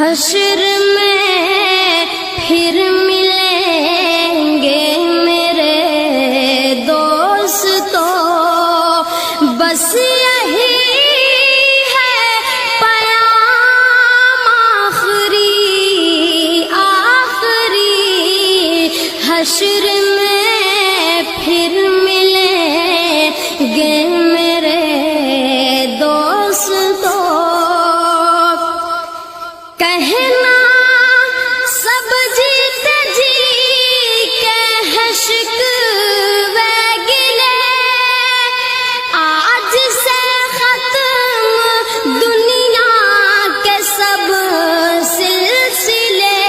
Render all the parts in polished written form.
حشر میں پھر ملیں گے میرے دوستو، بس یہی ہے پیام آخری، حشر میں پھر ملیں گے میرے دوستو۔ کہنا سب جیتے جی کے حشق وگلے، آج سے ختم دنیا کے سب سلسلے،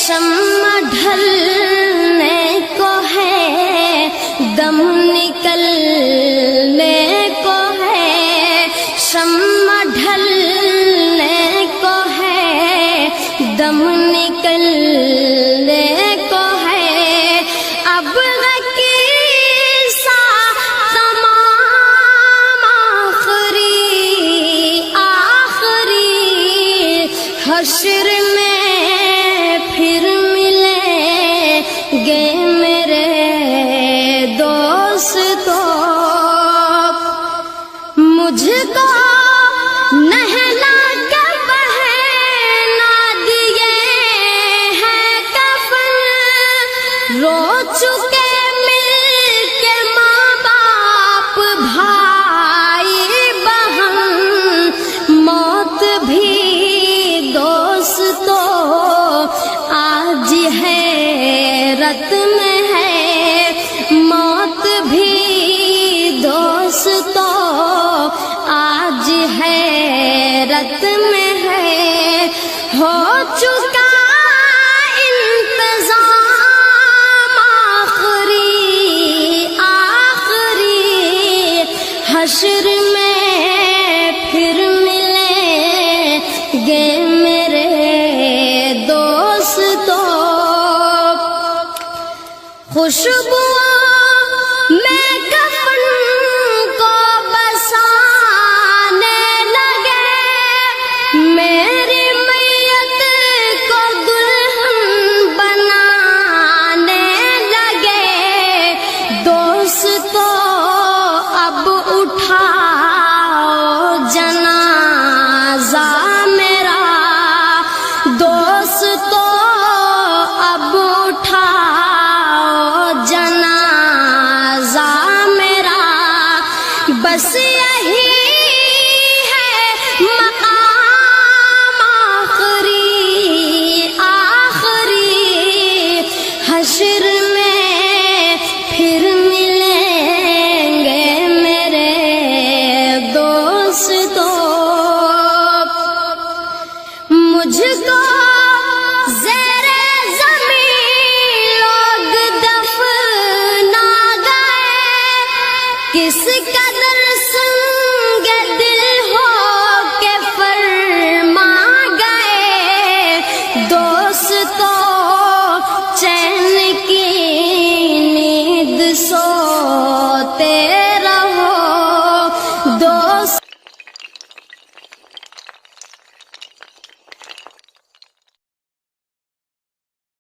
شمع ڈھلنے کو ہے دم نکلنے کو ہے، شمع ڈھلنے کو ہے دم نکلنے کو ہے، اب قصہ تمام آخری، حشر میں پھر ملیں گے میرے دوستو۔ مجھ کو نہلا کے پہنا دیے ہیں کفن، رو چکے مل کے ماں باپ بھائی بہن، موت بھی دوستو آج حیرت میں ہے، موت بھی دوستو آج حیرت میں ہے، ہو چکا انتظام آخری، حشر میں پھر ملیں گے میرے دوستو۔ خوشبو